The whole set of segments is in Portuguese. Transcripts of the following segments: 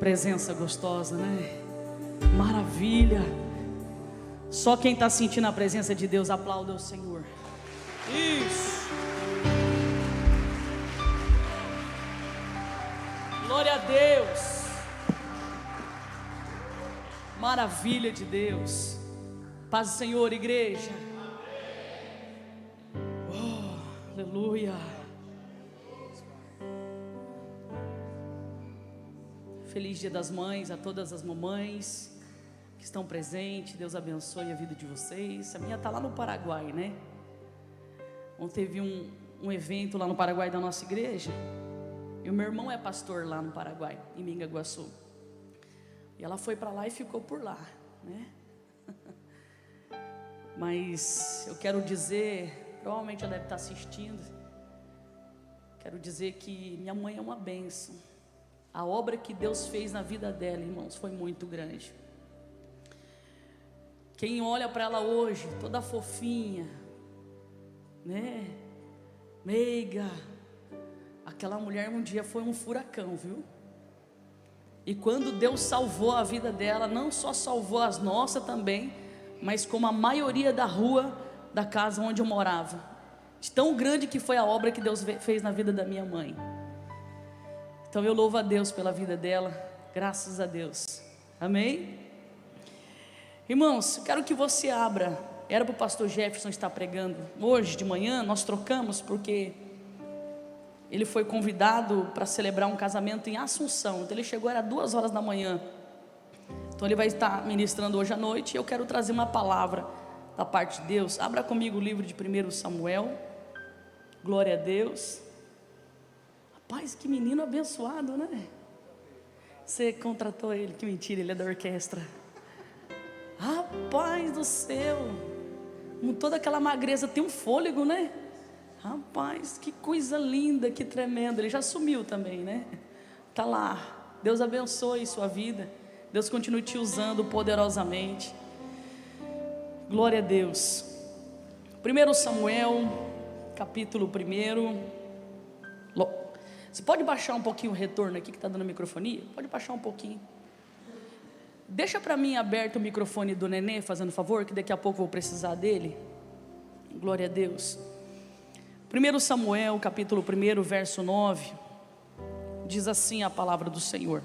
Presença gostosa, né? Maravilha. Só quem está sentindo a presença de Deus, aplauda o Senhor. Isso. Glória a Deus. Maravilha de Deus. Paz do Senhor, igreja. Oh, aleluia. Feliz Dia das Mães a todas as mamães que estão presentes. Deus abençoe a vida de vocês. A minha está lá no Paraguai, né? Ontem teve um evento lá no Paraguai da nossa igreja. E o meu irmão é pastor lá no Paraguai, em Mingaguaçu. E ela foi para lá e ficou por lá, né? Mas eu quero dizer, provavelmente ela deve estar assistindo. Quero dizer que minha mãe é uma bênção. A obra que Deus fez na vida dela, irmãos, foi muito grande. Quem olha para ela hoje, toda fofinha, né? Meiga. Aquela mulher um dia foi um furacão, viu? E quando Deus salvou a vida dela, não só salvou as nossas também, mas como a maioria da rua da casa onde eu morava. De tão grande que foi a obra que Deus fez na vida da minha mãe. Então eu louvo a Deus pela vida dela, graças a Deus, amém? Irmãos, quero que você abra, era para o pastor Jefferson estar pregando hoje de manhã, nós trocamos porque ele foi convidado para celebrar um casamento em Assunção, então ele chegou, era 2 horas da manhã, então ele vai estar ministrando hoje à noite, e eu quero trazer uma palavra da parte de Deus. Abra comigo o livro de 1 Samuel, glória a Deus. Rapaz, que menino abençoado, né? Você contratou ele, que mentira, ele é da orquestra. Rapaz do céu, com toda aquela magreza, tem um fôlego, né? Rapaz, que coisa linda, que tremenda. Ele já sumiu também, né? Tá lá. Deus abençoe sua vida. Deus continue te usando poderosamente. Glória a Deus. 1 Samuel, capítulo 1. Você pode baixar um pouquinho o retorno aqui que está dando microfonia? Pode baixar um pouquinho. Deixa para mim aberto o microfone do nenê, fazendo favor, que daqui a pouco eu vou precisar dele. Glória a Deus. 1 Samuel, capítulo 1, verso 9. Diz assim a palavra do Senhor.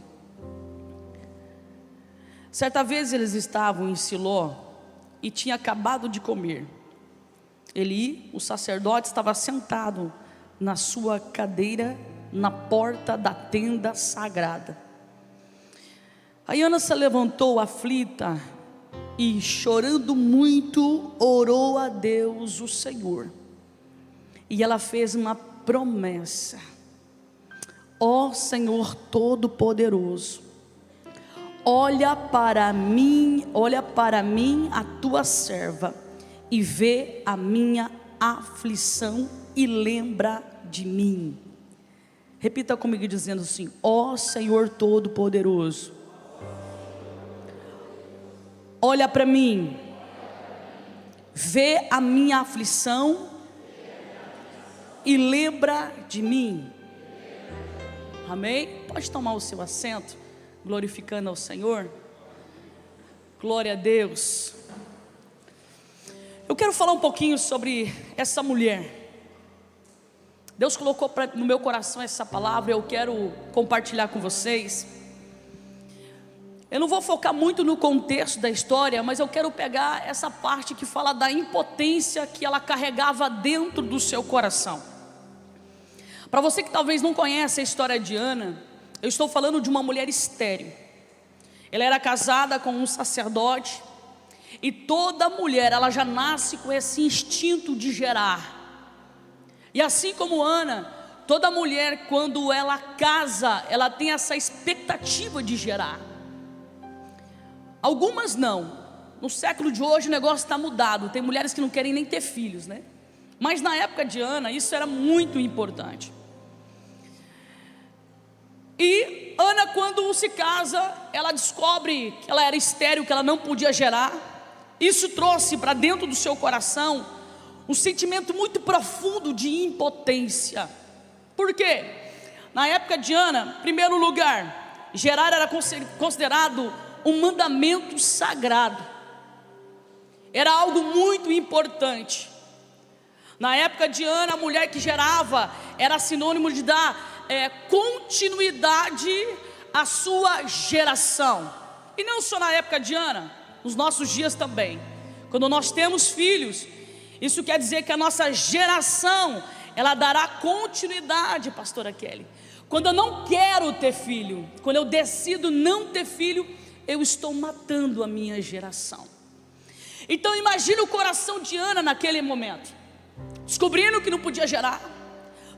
Certa vez eles estavam em Siló e tinha acabado de comer. Eli, o sacerdote, estava sentado na sua cadeira na porta da tenda sagrada. Aí Ana se levantou aflita e, chorando muito, orou a Deus o Senhor. E ela fez uma promessa: ó Senhor Todo-Poderoso, olha para mim, a tua serva, e vê a minha aflição e lembra de mim. Repita comigo dizendo assim: ó Senhor Todo-Poderoso, olha para mim, vê a minha aflição e lembra de mim. Amém? Pode tomar o seu assento, glorificando ao Senhor. Glória a Deus. Eu quero falar um pouquinho sobre essa mulher. Deus colocou no meu coração essa palavra, eu quero compartilhar com vocês. Eu não vou focar muito no contexto da história, mas eu quero pegar essa parte que fala da impotência que ela carregava dentro do seu coração. Para você que talvez não conhece a história de Ana, eu estou falando de uma mulher estéril. Ela era casada com um sacerdote, e toda mulher, ela já nasce com esse instinto de gerar. E assim como Ana, toda mulher, quando ela casa, ela tem essa expectativa de gerar. Algumas não. No século de hoje o negócio está mudado. Tem mulheres que não querem nem ter filhos, né? Mas na época de Ana, isso era muito importante. E Ana, quando se casa, ela descobre que ela era estéril, que ela não podia gerar. Isso trouxe para dentro do seu coração um sentimento muito profundo de impotência. Por quê? Na época de Ana, em primeiro lugar, gerar era considerado um mandamento sagrado. Era algo muito importante. Na época de Ana, a mulher que gerava era sinônimo de dar continuidade à sua geração. E não só na época de Ana, nos nossos dias também. Quando nós temos filhos, isso quer dizer que a nossa geração, ela dará continuidade, pastora Kelly. Quando eu não quero ter filho, quando eu decido não ter filho, eu estou matando a minha geração. Então imagine o coração de Ana naquele momento, descobrindo que não podia gerar,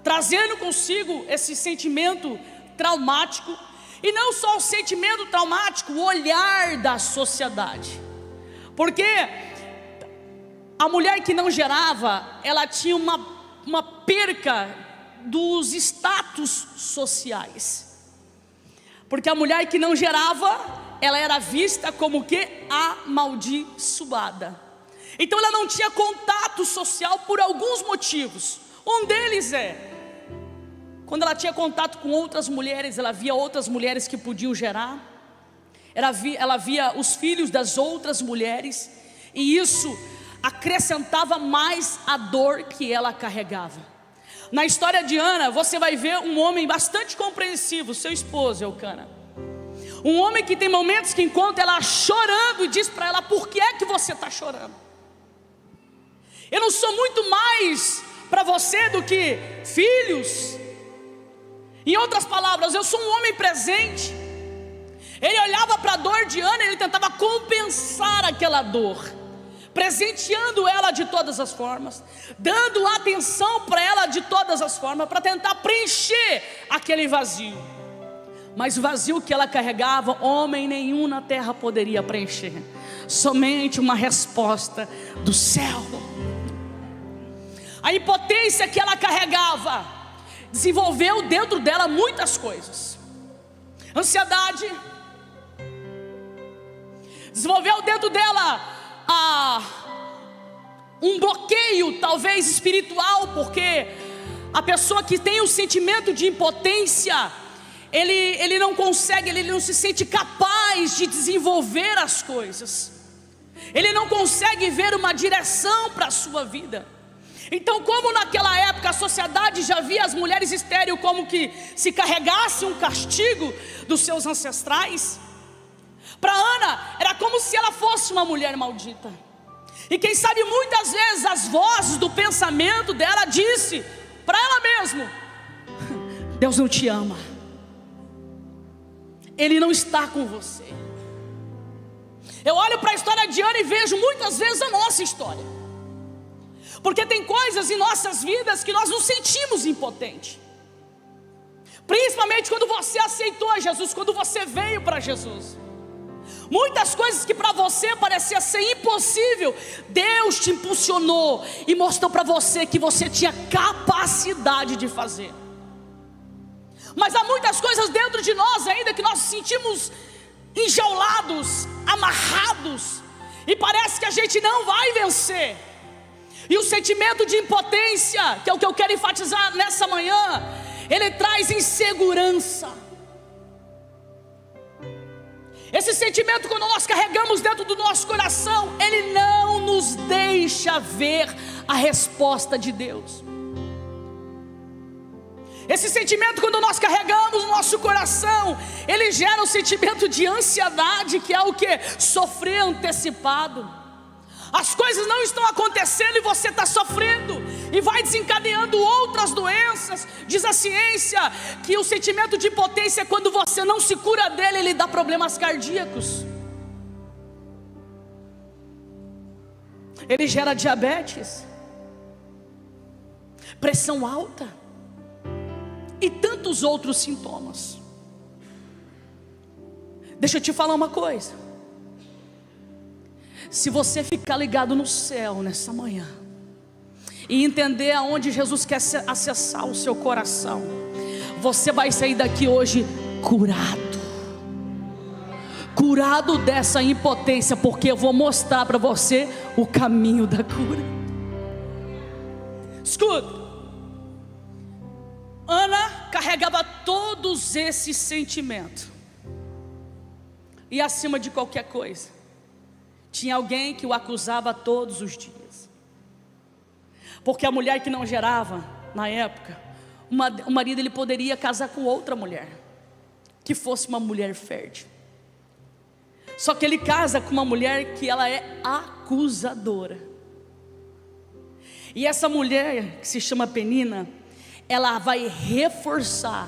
trazendo consigo esse sentimento traumático. E não só o sentimento traumático, o olhar da sociedade. Porque a mulher que não gerava, ela tinha uma perca dos status sociais. Porque a mulher que não gerava, ela era vista como que amaldiçoada. Então ela não tinha contato social por alguns motivos. Um deles quando ela tinha contato com outras mulheres, ela via outras mulheres que podiam gerar. Ela via os filhos das outras mulheres, e isso acrescentava mais a dor que ela carregava. Na história de Ana, você vai ver um homem bastante compreensivo, seu esposo Eucana. Um homem que tem momentos que encontra ela chorando e diz para ela: por que é que você está chorando? Eu não sou muito mais para você do que filhos. Em outras palavras, eu sou um homem presente. Ele olhava para a dor de Ana e ele tentava compensar aquela dor, presenteando ela de todas as formas, dando atenção para ela de todas as formas, para tentar preencher aquele vazio. Mas o vazio que ela carregava, homem nenhum na terra poderia preencher. Somente uma resposta do céu. A impotência que ela carregava desenvolveu dentro dela muitas coisas. Ansiedade. Desenvolveu dentro dela um bloqueio, talvez espiritual, porque a pessoa que tem o sentimento de impotência, ele não consegue, ele não se sente capaz de desenvolver as coisas. Ele não consegue ver uma direção para a sua vida. Então, como naquela época a sociedade já via as mulheres estéreis como que se carregasse um castigo dos seus ancestrais, para Ana era como se ela fosse uma mulher maldita. E quem sabe muitas vezes as vozes do pensamento dela disse para ela mesma: Deus não te ama, Ele não está com você. Eu olho para a história de Ana e vejo muitas vezes a nossa história. Porque tem coisas em nossas vidas que nós nos sentimos impotentes. Principalmente quando você aceitou a Jesus, quando você veio para Jesus. Muitas coisas que para você parecia ser impossível, Deus te impulsionou e mostrou para você que você tinha capacidade de fazer. Mas há muitas coisas dentro de nós ainda que nós nos sentimos enjaulados, amarrados, e parece que a gente não vai vencer. E o sentimento de impotência, que é o que eu quero enfatizar nessa manhã, ele traz insegurança. Esse sentimento, quando nós carregamos dentro do nosso coração, ele não nos deixa ver a resposta de Deus. Esse sentimento, quando nós carregamos no nosso coração, ele gera um sentimento de ansiedade, que é o que? Sofrer antecipado. As coisas não estão acontecendo e você está sofrendo, e vai desencadeando outras doenças. Diz a ciência que o sentimento de impotência, quando você não se cura dele, ele dá problemas cardíacos. Ele gera diabetes, pressão alta e tantos outros sintomas. Deixa eu te falar uma coisa. Se você ficar ligado no céu nessa manhã e entender aonde Jesus quer acessar o seu coração, você vai sair daqui hoje curado dessa impotência, porque eu vou mostrar para você o caminho da cura. Escuta, Ana carregava todos esses sentimentos, e acima de qualquer coisa, tinha alguém que o acusava todos os dias. Porque a mulher que não gerava, na época, o marido ele poderia casar com outra mulher, que fosse uma mulher fértil. Só que ele casa com uma mulher que ela é acusadora. E essa mulher, que se chama Penina, ela vai reforçar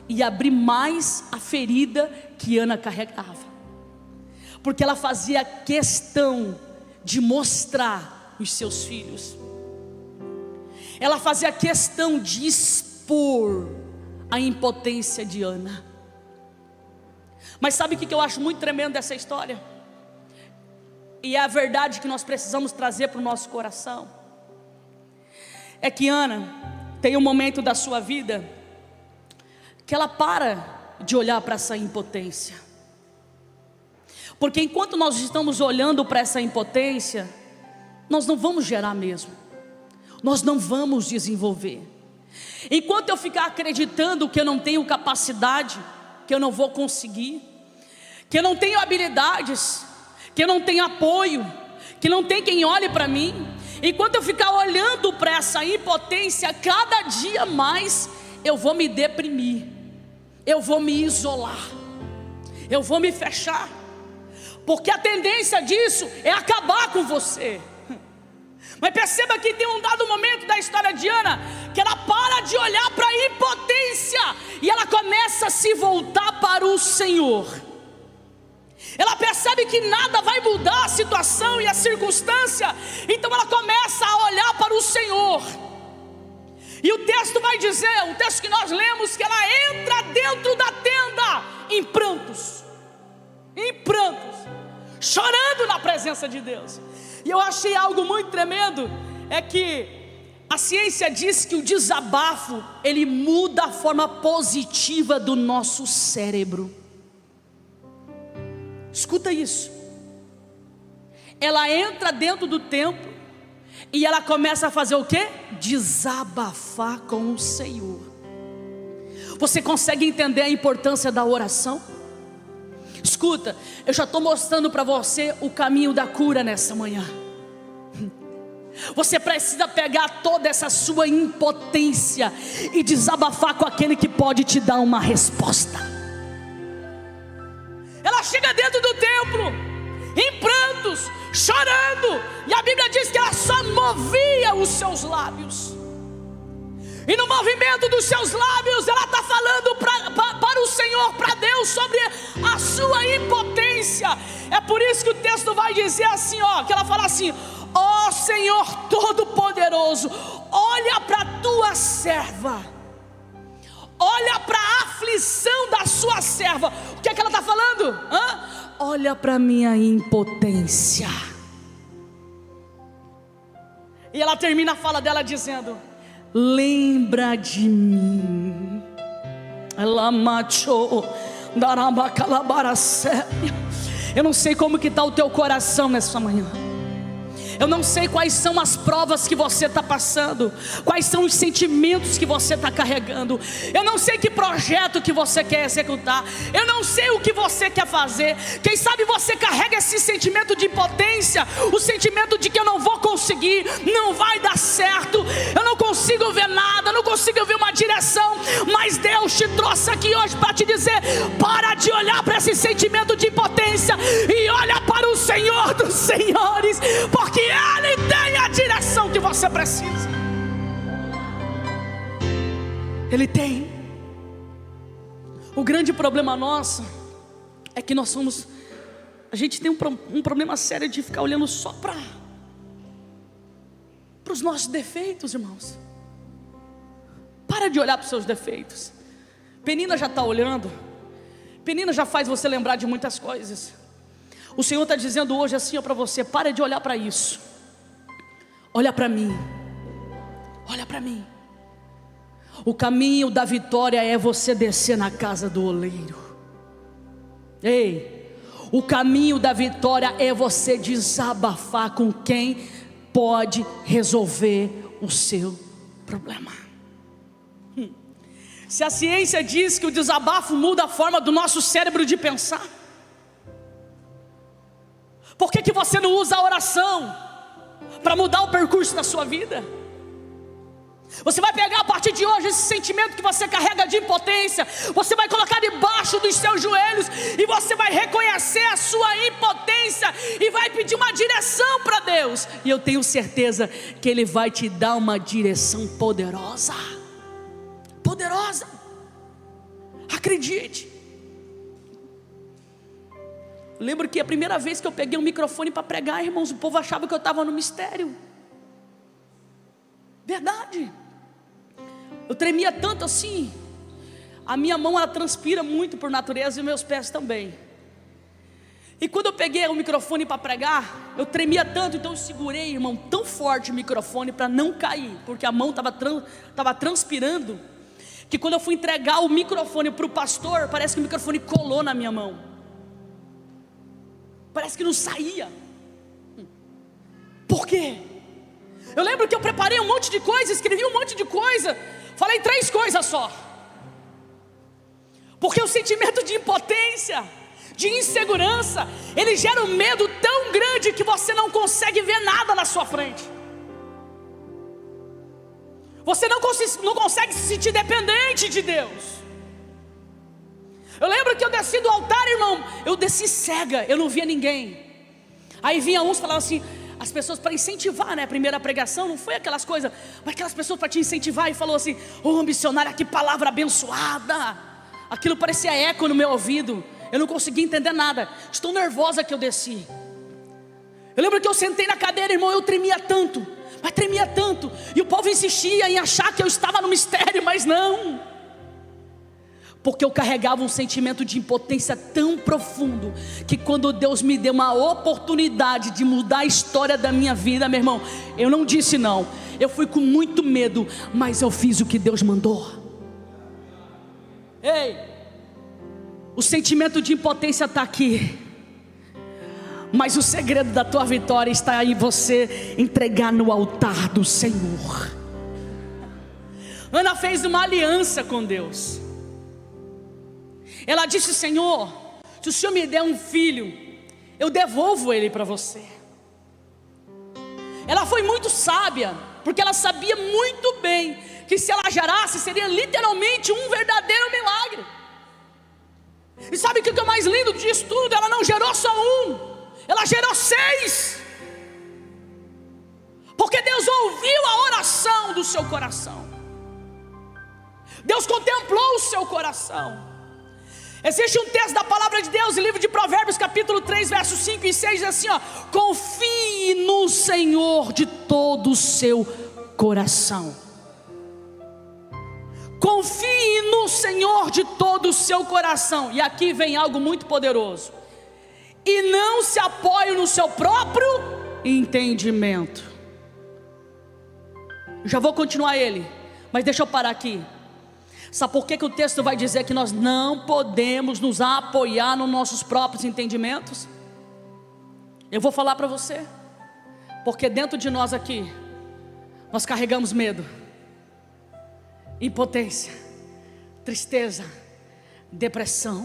e abrir mais a ferida que Ana carregava. Porque ela fazia questão de mostrar os seus filhos. Ela fazia questão de expor a impotência de Ana. Mas sabe o que eu acho muito tremendo dessa história? E é a verdade que nós precisamos trazer para o nosso coração. É que Ana tem um momento da sua vida que ela para de olhar para essa impotência. Porque enquanto nós estamos olhando para essa impotência, nós não vamos gerar mesmo. Nós não vamos desenvolver. Enquanto eu ficar acreditando que eu não tenho capacidade, que eu não vou conseguir, que eu não tenho habilidades, que eu não tenho apoio, que não tem quem olhe para mim, enquanto eu ficar olhando para essa impotência, cada dia mais eu vou me deprimir, eu vou me isolar, eu vou me fechar, porque a tendência disso é acabar com você. Mas perceba que tem um dado momento da história de Ana, que ela para de olhar para a impotência, e ela começa a se voltar para o Senhor. Ela percebe que nada vai mudar a situação e a circunstância, então ela começa a olhar para o Senhor. E o texto vai dizer, o texto que nós lemos, que ela entra dentro da tenda em prantos, chorando na presença de Deus. E eu achei algo muito tremendo, é que a ciência diz que o desabafo, ele muda a forma positiva do nosso cérebro. Escuta isso. Ela entra dentro do templo e ela começa a fazer o quê? Desabafar com o Senhor. Você consegue entender a importância da oração? Escuta, eu já estou mostrando para você o caminho da cura nessa manhã. Você precisa pegar toda essa sua impotência e desabafar com aquele que pode te dar uma resposta. Ela chega dentro do templo em prantos, chorando, e a Bíblia diz que ela só movia os seus lábios. E no movimento dos seus lábios, ela está falando para o Senhor, para Deus, sobre a sua impotência. É por isso que o texto vai dizer assim, ó, que ela fala assim: ó Senhor Todo-Poderoso, olha para a tua serva, olha para a aflição da sua serva. O que é que ela está falando? Olha para a minha impotência. E ela termina a fala dela dizendo: lembra de mim. Ela matou. Eu não sei como que está o teu coração nessa manhã. Eu não sei quais são as provas que você está passando, quais são os sentimentos que você está carregando. Eu não sei que projeto que você quer executar. Eu não sei o que você quer fazer. Quem sabe você carrega esse sentimento de impotência, o sentimento de que eu não vou conseguir, não vai dar certo, eu não consigo ver nada, não consigo ver uma direção. Mas Deus te trouxe aqui hoje para te dizer: para de olhar para esse sentimento de impotência e olha para o Senhor dos Senhores, porque Ele tem a direção que você precisa. Ele tem. O grande problema nosso é que a gente tem um problema sério de ficar olhando só para os nossos defeitos, irmãos. Para de olhar para os seus defeitos. Penina já está olhando. Penina já faz você lembrar de muitas coisas. O Senhor está dizendo hoje assim para você: para de olhar para isso. Olha para mim. Olha para mim. O caminho da vitória é você descer na casa do oleiro. Ei, o caminho da vitória é você desabafar com quem pode resolver o seu problema. Se a ciência diz que o desabafo muda a forma do nosso cérebro de pensar, Por que você não usa a oração para mudar o percurso da sua vida? Você vai pegar a partir de hoje esse sentimento que você carrega de impotência, você vai colocar debaixo dos seus joelhos e você vai reconhecer a sua impotência e vai pedir uma direção para Deus. E eu tenho certeza que Ele vai te dar uma direção poderosa. Poderosa. Acredite. Lembro que a primeira vez que eu peguei um microfone para pregar, irmãos, o povo achava que eu estava no mistério. Verdade. Eu tremia tanto assim. A minha mão, ela transpira muito por natureza, e meus pés também. E quando eu peguei o microfone para pregar, eu tremia tanto, então eu segurei, irmão, tão forte o microfone para não cair, porque a mão estava transpirando, que quando eu fui entregar o microfone para o pastor, parece que o microfone colou na minha mão. Parece que não saía. Por quê? Eu lembro que eu preparei um monte de coisa, escrevi um monte de coisa, falei 3 coisas só. Porque o sentimento de impotência, de insegurança, ele gera um medo tão grande que você não consegue ver nada na sua frente. Você não consegue se sentir dependente de Deus. Eu lembro que eu desci do altar, irmão, eu desci cega, eu não via ninguém. Aí vinha uns falando assim, as pessoas para incentivar, né? A primeira pregação não foi aquelas coisas, mas aquelas pessoas para te incentivar, e falou assim: ô missionária, que palavra abençoada. Aquilo parecia eco no meu ouvido, eu não conseguia entender nada, estou nervosa que eu desci. Eu lembro que eu sentei na cadeira, irmão, eu tremia tanto, mas tremia tanto, e o povo insistia em achar que eu estava no mistério, mas não. Porque eu carregava um sentimento de impotência tão profundo, que quando Deus me deu uma oportunidade de mudar a história da minha vida, meu irmão, eu não disse não. Eu fui com muito medo, mas eu fiz o que Deus mandou. Ei, o sentimento de impotência está aqui, mas o segredo da tua vitória está em você entregar no altar do Senhor. Ana fez uma aliança com Deus. Ela disse: Senhor, se o Senhor me der um filho, eu devolvo ele para você. Ela foi muito sábia, porque ela sabia muito bem que se ela gerasse, seria literalmente um verdadeiro milagre. E sabe o que é o mais lindo disso tudo? Ela não gerou só um, ela gerou 6. Porque Deus ouviu a oração do seu coração. Deus contemplou o seu coração. Existe um texto da palavra de Deus, no livro de Provérbios, capítulo 3, versos 5 e 6, diz assim, ó: confie no Senhor de todo o seu coração. Confie no Senhor de todo o seu coração. E aqui vem algo muito poderoso. E não se apoie no seu próprio entendimento. Já vou continuar ele, mas deixa eu parar aqui. Sabe por que o texto vai dizer que nós não podemos nos apoiar nos nossos próprios entendimentos? Eu vou falar para você. Porque dentro de nós aqui, nós carregamos medo, impotência, tristeza, depressão.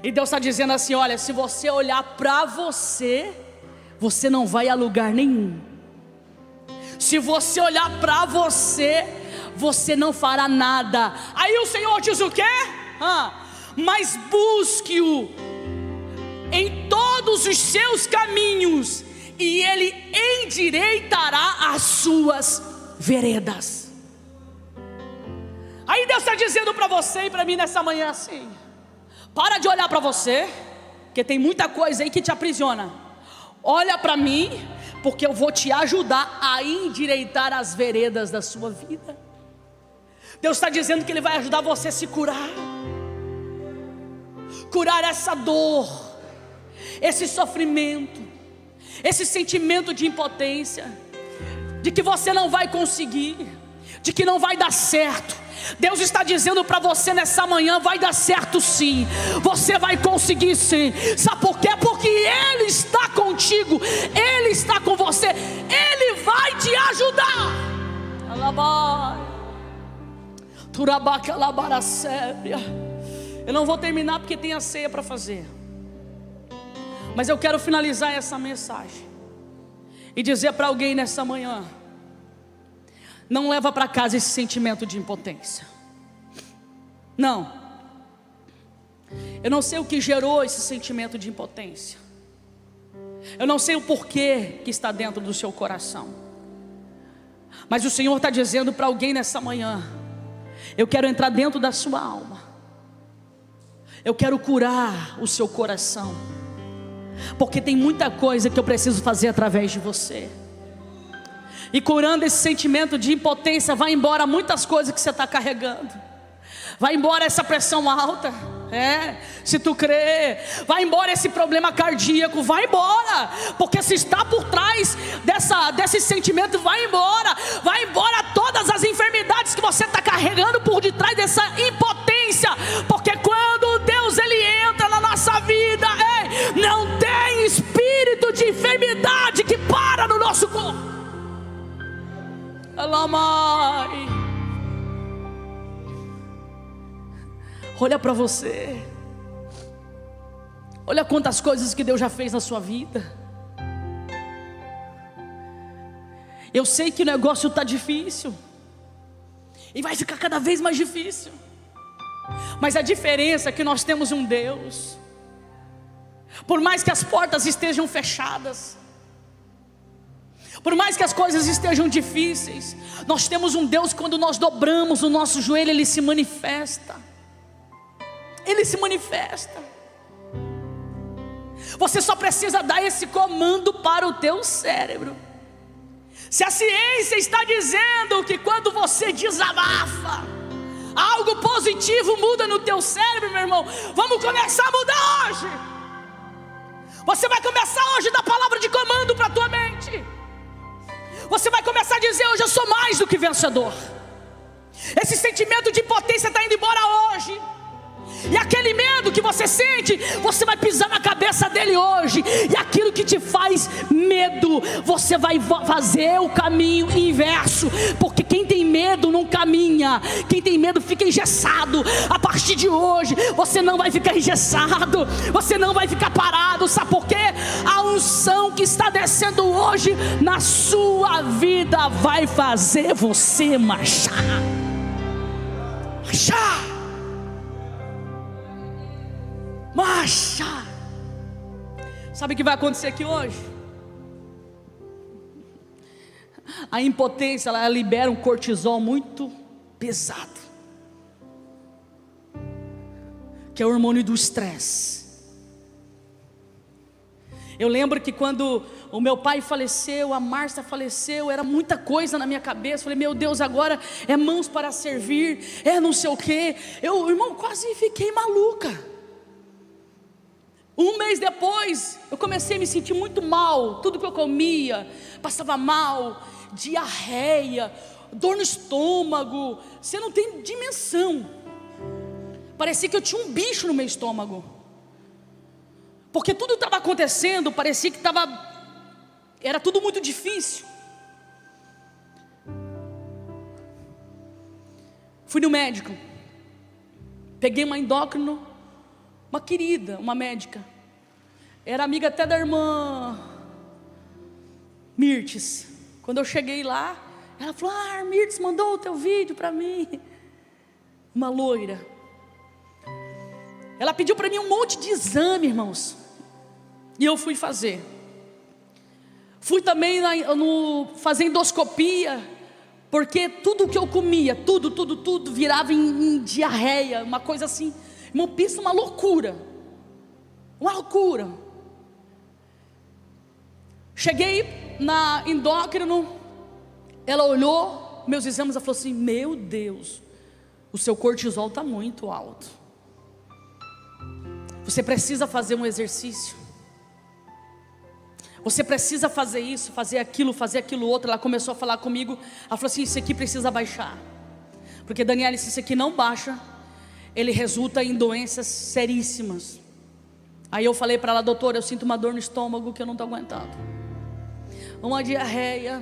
E Deus está dizendo assim: olha, se você olhar para você, você não vai a lugar nenhum. Se você olhar para você, você não fará nada. Aí o Senhor diz o quê? Mas busque-o em todos os seus caminhos, e Ele endireitará as suas veredas. Aí Deus está dizendo para você e para mim nessa manhã assim: para de olhar para você, porque tem muita coisa aí que te aprisiona. Olha para mim, porque eu vou te ajudar a endireitar as veredas da sua vida. Deus está dizendo que Ele vai ajudar você a se curar. Curar essa dor, esse sofrimento, esse sentimento de impotência, de que você não vai conseguir, de que não vai dar certo. Deus está dizendo para você nessa manhã: vai dar certo sim, você vai conseguir sim. Sabe por quê? Porque Ele está contigo, Ele está com você, Ele vai te ajudar. Eu não vou terminar porque tem a ceia para fazer, Mas eu quero finalizar essa mensagem e dizer para alguém nessa manhã: não leva para casa esse sentimento de impotência. Não. Eu não sei o que gerou esse sentimento de impotência. Eu não sei o porquê que está dentro do seu coração. Mas o Senhor está dizendo para alguém nessa manhã: eu quero entrar dentro da sua alma. Eu quero curar o seu coração. Porque tem muita coisa que eu preciso fazer através de você. E curando esse sentimento de impotência, vai embora muitas coisas que você está carregando. Vai embora essa pressão alta. Se tu crê, vai embora esse problema cardíaco, vai embora. Porque se está por trás desse sentimento, vai embora. Vai embora todas as enfermidades que você está carregando por detrás dessa impotência. Porque quando Deus ele entra na nossa vida, não tem espírito de enfermidade que para no nosso corpo. Alamai. Olha para você. Olha quantas coisas que Deus já fez na sua vida. Eu sei que o negócio está difícil. E vai ficar cada vez mais difícil. Mas a diferença é que nós temos um Deus. Por mais que as portas estejam fechadas, por mais que as coisas estejam difíceis, nós temos um Deus. Quando nós dobramos o nosso joelho, Ele se manifesta. Ele se manifesta. Você só precisa dar esse comando para o teu cérebro. Se a ciência está dizendo que quando você desabafa, algo positivo muda no teu cérebro, meu irmão, vamos começar a mudar hoje. Você vai começar hoje a dar palavra de comando para a tua mente. Você vai começar a dizer: hoje eu sou mais do que vencedor. Esse sentimento de impotência está indo embora hoje. E aquele medo que você sente, você vai pisar na cabeça dele hoje. E aquilo que te faz medo, você vai fazer o caminho inverso. Porque quem tem medo não caminha. Quem tem medo fica engessado. A partir de hoje, você não vai ficar engessado. Você não vai ficar parado. Sabe por quê? A unção que está descendo hoje na sua vida vai fazer você marchar. Marchar. Marcha. Sabe o que vai acontecer aqui hoje? A impotência, ela libera um cortisol muito pesado, que é o hormônio do estresse. Eu lembro que quando o meu pai faleceu, a Márcia faleceu, era muita coisa na minha cabeça. Falei: meu Deus, agora é mãos para servir, não sei o quê. Irmão, quase fiquei maluca. Um mês depois, eu comecei a me sentir muito mal. Tudo que eu comia, passava mal, diarreia, dor no estômago. Você não tem dimensão. Parecia que eu tinha um bicho no meu estômago. Porque tudo estava acontecendo, parecia que era tudo muito difícil. Fui no médico. Peguei uma endócrino. Uma querida, uma médica. Era amiga até da irmã Mirtes. Quando eu cheguei lá, ela falou: Mirtes mandou o teu vídeo para mim. Uma loira. Ela pediu para mim um monte de exame, irmãos. E eu fui fazer. Fui também fazer endoscopia. Porque tudo que eu comia, tudo virava em diarreia. Uma coisa assim. Irmão, pensa uma loucura. Uma loucura. Cheguei na endócrino. Ela olhou meus exames e falou assim: meu Deus, o seu cortisol está muito alto. Você precisa fazer um exercício. Você precisa fazer isso, fazer aquilo outro. Ela começou a falar comigo. Ela falou assim: isso aqui precisa baixar. Porque Daniela, se isso aqui não baixa, ele resulta em doenças seríssimas. Aí eu falei para ela: doutora, eu sinto uma dor no estômago que eu não estou aguentando, uma diarreia.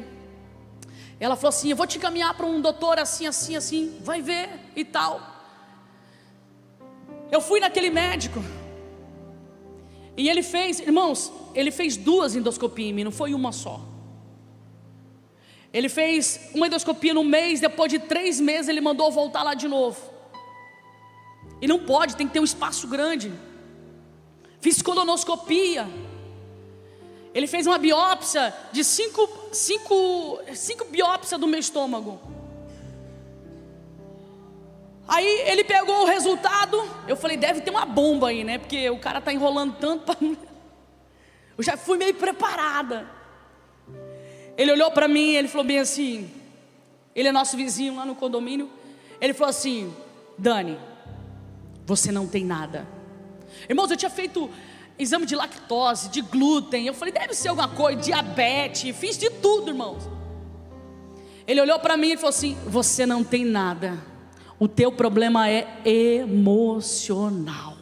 Ela falou assim: eu vou te encaminhar para um doutor assim, vai ver e tal. Eu fui naquele médico. E ele fez, irmãos, ele fez 2 endoscopias em mim, não foi uma só. Ele fez uma endoscopia no mês, depois de 3 meses ele mandou voltar lá de novo. E não pode, tem que ter um espaço grande. Fiz colonoscopia. Ele fez uma biópsia de 5 biópsias do meu estômago. Aí ele pegou o resultado. Eu falei, deve ter uma bomba aí, né? Porque o cara está enrolando tanto pra... Eu já fui meio preparada. Ele olhou para mim, ele falou bem assim, ele é nosso vizinho lá no condomínio. Ele falou assim: Dani, você não tem nada. Irmãos, eu tinha feito exame de lactose, de glúten. Eu falei, deve ser alguma coisa, diabetes. Fiz de tudo, irmãos. Ele olhou para mim e falou assim: você não tem nada. O teu problema é emocional.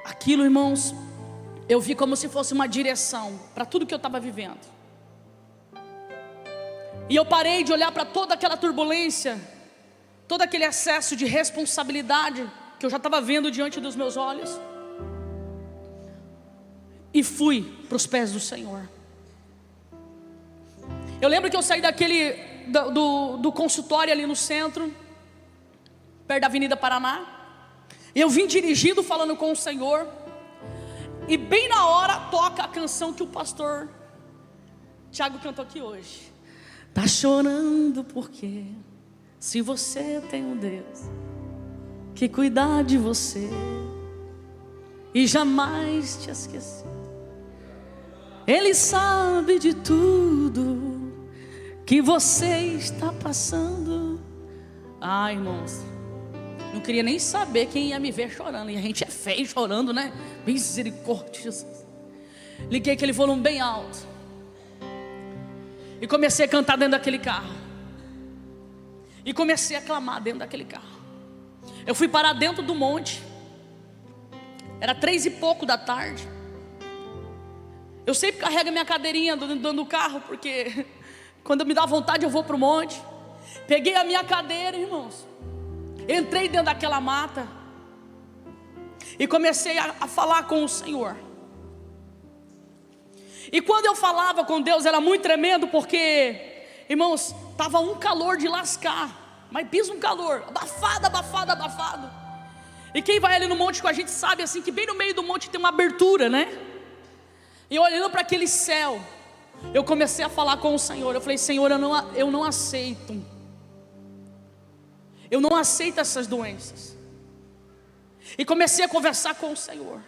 Aquilo, irmãos, eu vi como se fosse uma direção para tudo que eu estava vivendo. E eu parei de olhar para toda aquela turbulência, todo aquele excesso de responsabilidade que eu já estava vendo diante dos meus olhos, e fui para os pés do Senhor. Eu lembro que eu saí do consultório ali no centro, perto da Avenida Paraná, e eu vim dirigindo falando com o Senhor. E bem na hora toca a canção que o pastor Tiago cantou aqui hoje. Tá chorando porque se você tem um Deus que cuidar de você e jamais te esquecer, Ele sabe de tudo que você está passando. Ah, irmãos, não queria nem saber quem ia me ver chorando. E a gente é feio chorando, né? Misericórdia, Jesus. Liguei aquele volume bem alto e comecei a cantar dentro daquele carro. E comecei a clamar dentro daquele carro. Eu fui parar dentro do monte. Era 3 e pouco da tarde. Eu sempre carrego minha cadeirinha dentro do carro, porque quando me dá vontade eu vou para o monte. Peguei a minha cadeira, irmãos, entrei dentro daquela mata e comecei a falar com o Senhor. E quando eu falava com Deus era muito tremendo, porque, irmãos, estava um calor de lascar, mas pensa um calor, abafado, abafado, abafado. E quem vai ali no monte com a gente sabe assim que bem no meio do monte tem uma abertura, né? E olhando para aquele céu, eu comecei a falar com o Senhor. Eu falei: Senhor, eu não aceito. Eu não aceito essas doenças. E comecei a conversar com o Senhor.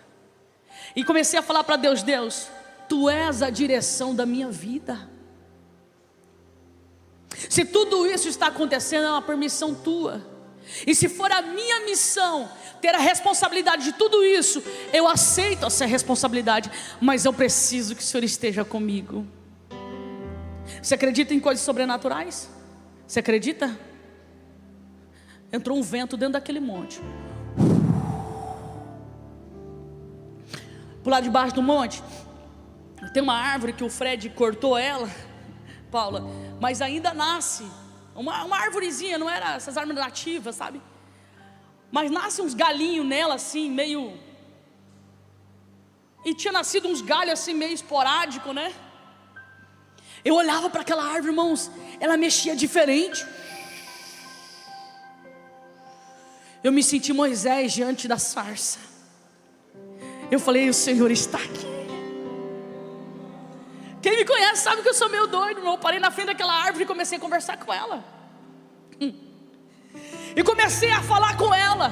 E comecei a falar para Deus: Deus, Tu és a direção da minha vida. Se tudo isso está acontecendo, é uma permissão Tua. E se for a minha missão ter a responsabilidade de tudo isso, eu aceito essa responsabilidade. Mas eu preciso que o Senhor esteja comigo. Você acredita em coisas sobrenaturais? Você acredita? Entrou um vento dentro daquele monte. Por lá debaixo do monte tem uma árvore que o Fred cortou ela, Paula, mas ainda nasce uma árvorezinha, não era essas árvores nativas, sabe? Mas nasce uns galinhos nela assim, meio... E tinha nascido uns galhos assim, meio esporádico, né? Eu olhava para aquela árvore, irmãos, ela mexia diferente. Eu me senti Moisés diante da sarça. Eu falei: o Senhor está aqui. Quem me conhece sabe que eu sou meio doido, irmão. Eu parei na frente daquela árvore e comecei a conversar com ela. E comecei a falar com ela.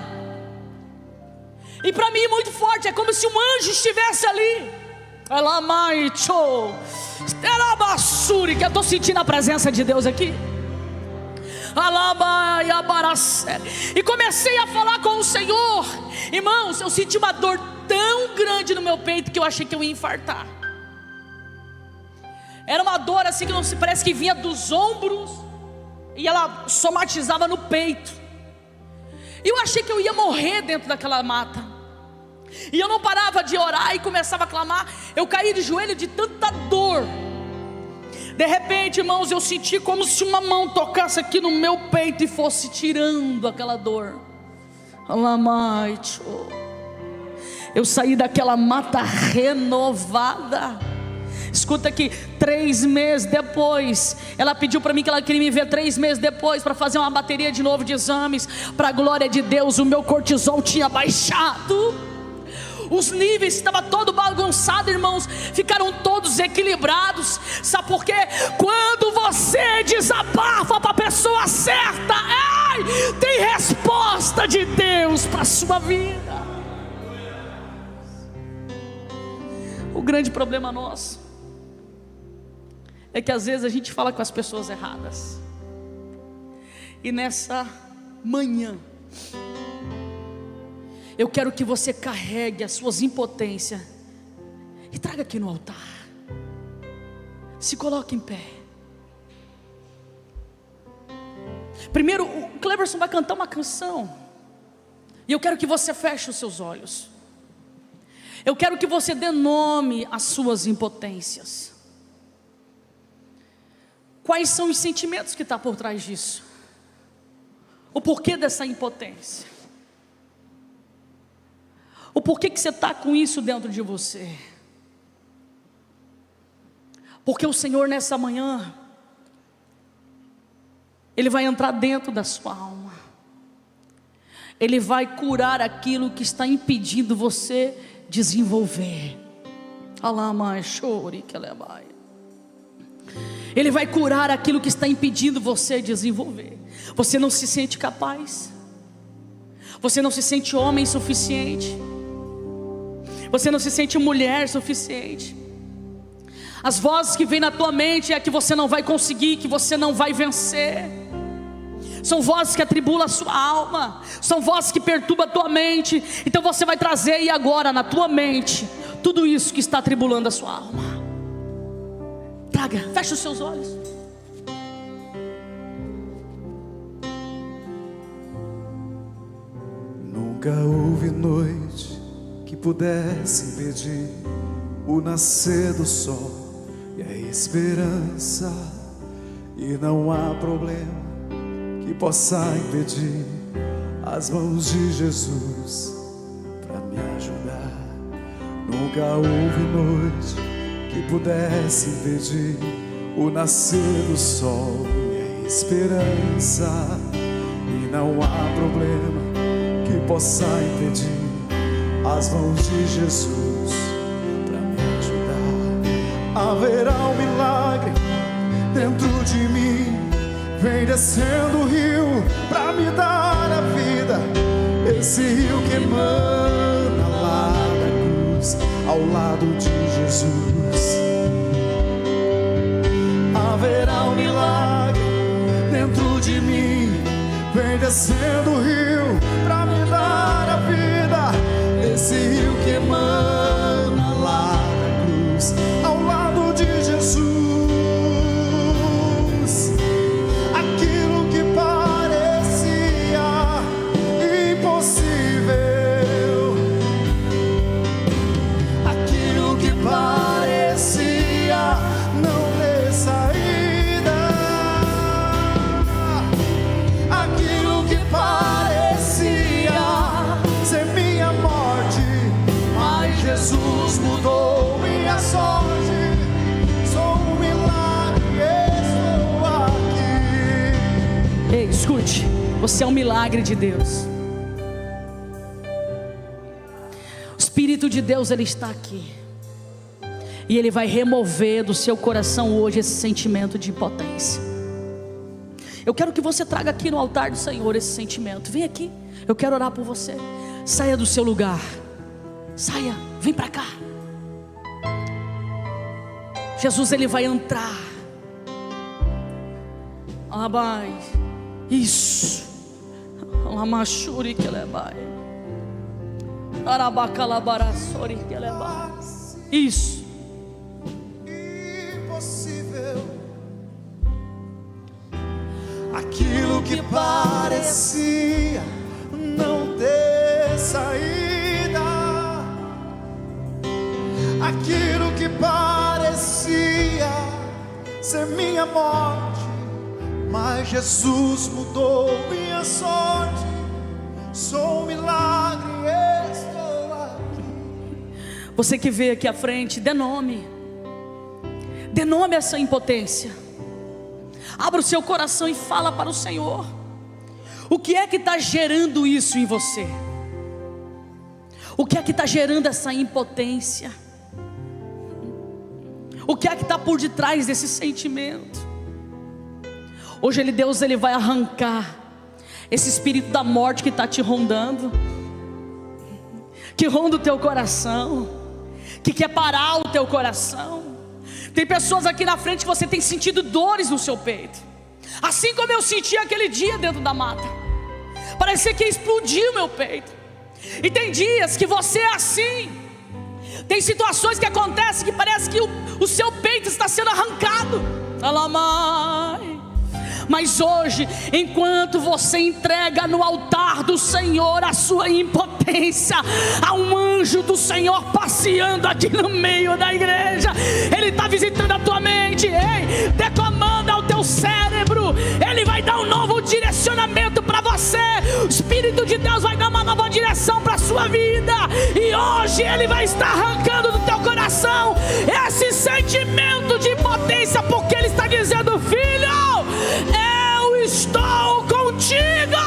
E para mim muito forte, é como se um anjo estivesse ali. Ela maitou. Que eu estou sentindo a presença de Deus aqui. E comecei a falar com o Senhor. Irmãos, eu senti uma dor tão grande no meu peito que eu achei que eu ia infartar. Era uma dor assim que não se parece que vinha dos ombros e ela somatizava no peito. E eu achei que eu ia morrer dentro daquela mata. E eu não parava de orar e começava a clamar. Eu caí de joelho de tanta dor. De repente, irmãos, eu senti como se uma mão tocasse aqui no meu peito e fosse tirando aquela dor. eu saí daquela mata renovada. Escuta aqui, 3 meses depois, ela pediu para mim que ela queria me ver 3 meses depois, para fazer uma bateria de novo de exames. Para a glória de Deus, o meu cortisol tinha baixado, os níveis estavam todo bagunçado, irmãos, ficaram todos equilibrados. Sabe por quê? Quando você desabafa para a pessoa certa, tem resposta de Deus para a sua vida. O grande problema nosso é que às vezes a gente fala com as pessoas erradas. E nessa manhã, eu quero que você carregue as suas impotências e traga aqui no altar. Se coloque em pé. Primeiro, o Cleverson vai cantar uma canção, e eu quero que você feche os seus olhos. Eu quero que você dê nome às suas impotências. Quais são os sentimentos que estão por trás disso? O porquê dessa impotência? O porquê que você está com isso dentro de você? Porque o Senhor nessa manhã, Ele vai entrar dentro da sua alma. Ele vai curar aquilo que está impedindo você desenvolver. Ele vai curar aquilo que está impedindo você desenvolver. Você não se sente capaz, você não se sente homem suficiente, você não se sente mulher suficiente. As vozes que vêm na tua mente é que você não vai conseguir, que você não vai vencer. São vozes que atribulam a sua alma, são vozes que perturbam a tua mente. Então você vai trazer aí agora na tua mente tudo isso que está atribulando a sua alma. Traga, fecha os seus olhos. Nunca houve noite que pudesse impedir o nascer do sol e a esperança, e não há problema que possa impedir as mãos de Jesus para me ajudar. Nunca houve noite que pudesse impedir o nascer do sol e a esperança, e não há problema que possa impedir as mãos de Jesus para me ajudar. Haverá um milagre dentro de mim, vem descendo o rio pra me dar a vida. Esse rio que emana lá da cruz, ao lado de Jesus. Haverá um milagre dentro de mim, vem descendo o rio pra me dar a vida. Esse rio que emana lá da cruz, ao lado de Jesus. Jesus mudou minha sorte, sou um milagre, estou aqui. Ei, escute, você é um milagre de Deus. O Espírito de Deus, Ele está aqui, e Ele vai remover do seu coração hoje esse sentimento de impotência. Eu quero que você traga aqui no altar do Senhor esse sentimento. Vem aqui, eu quero orar por você. Saia do seu lugar, saia, vem para cá. Jesus, Ele vai entrar. Alabai. Isso. Alamachuri que lebai. Arabacalabarasori que lebai. Isso. Impossível. Aquilo que parecia não ter saída, aquilo que parecia ser minha morte, mas Jesus mudou minha sorte. Sou um milagre, estou aqui. Você que veio aqui à frente, dê nome a essa impotência. Abra o seu coração e fala para o Senhor. O que é que está gerando isso em você? O que é que está gerando essa impotência? O que é que está por detrás desse sentimento? Hoje Deus vai arrancar esse espírito da morte que está te rondando, que ronda o teu coração, que quer parar o teu coração. Tem pessoas aqui na frente que você tem sentido dores no seu peito, assim como eu senti aquele dia dentro da mata. Parecia que explodiu meu peito. E tem dias que você é assim. Tem situações que acontecem que parece que o seu peito está sendo arrancado. Mas hoje, enquanto você entrega no altar do Senhor a sua impotência, há um anjo do Senhor passeando aqui no meio da igreja. Ele está visitando a tua mente, decomanda ao teu cérebro. Ele vai dar um novo direcionamento para você. O Espírito de Deus vai dar uma nova direção para a sua vida. E hoje Ele vai estar arrancando do teu coração esse sentimento de impotência, porque Ele está dizendo: filho, eu estou contigo.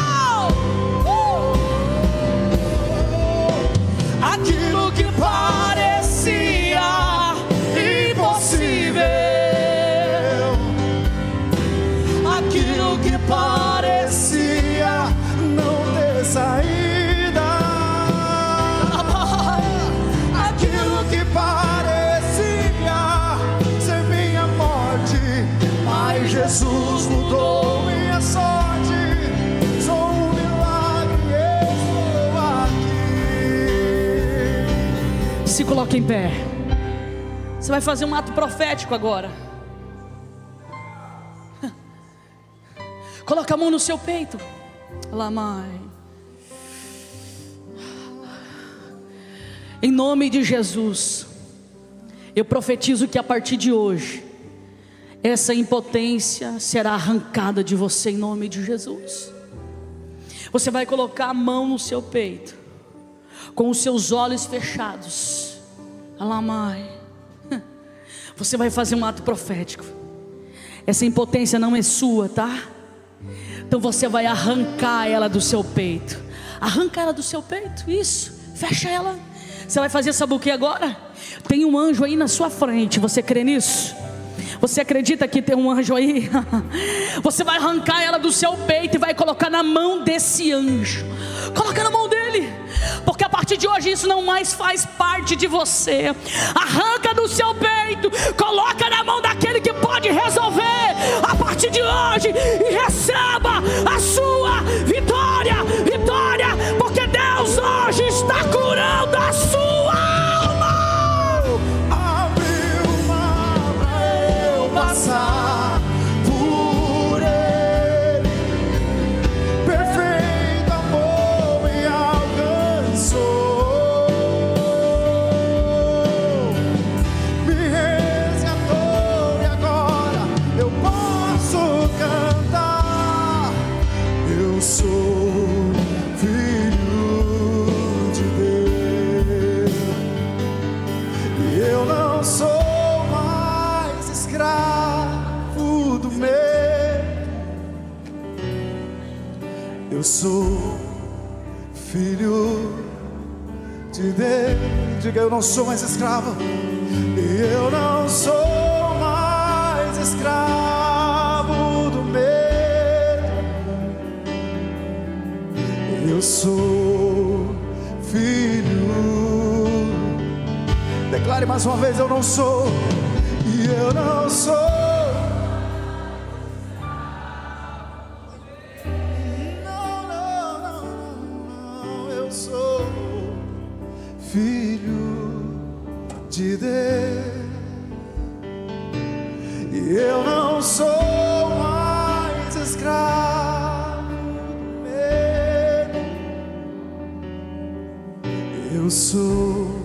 Aquilo que parecia impossível, aquilo que parecia não ter saída, aquilo que parecia ser minha morte, mas Jesus mudou minha sorte. Sou um milagre, estou aqui. Se coloque em pé. Você vai fazer um ato profético agora. Coloca a mão no seu peito. Lamai. Em nome de Jesus, eu profetizo que a partir de hoje essa impotência será arrancada de você em nome de Jesus. Você vai colocar a mão no seu peito, com os seus olhos fechados. Alamai. Você vai fazer um ato profético. Essa impotência não é sua, tá? Então você vai arrancar ela do seu peito. Arranca ela do seu peito, isso. Fecha ela. Você vai fazer, sabe o que agora? Tem um anjo aí na sua frente. Você crê nisso? Você acredita que tem um anjo aí? Você vai arrancar ela do seu peito e vai colocar na mão desse anjo. Coloca na mão dele, porque a partir de hoje isso não mais faz parte de você. Arranca do seu peito, coloca na mão daquele que pode resolver a partir de hoje, e receba a sua vitória. Vitória, porque Deus hoje está curando a sua alma. Abriu o mar pra eu passar por ele. Perfeito amor me alcançou. Me resgatou e agora eu posso cantar. Eu sou filho de Deus. E eu não sou mais escravo do medo. Eu sou filho de Deus. Diga: eu não sou mais escravo. E eu não sou mais escravo do medo. Eu sou filho. Declare mais uma vez: eu não sou. E eu não sou. Não, não, não, não. Eu sou filho de Deus. E eu não sou mais escravo do medo. Eu sou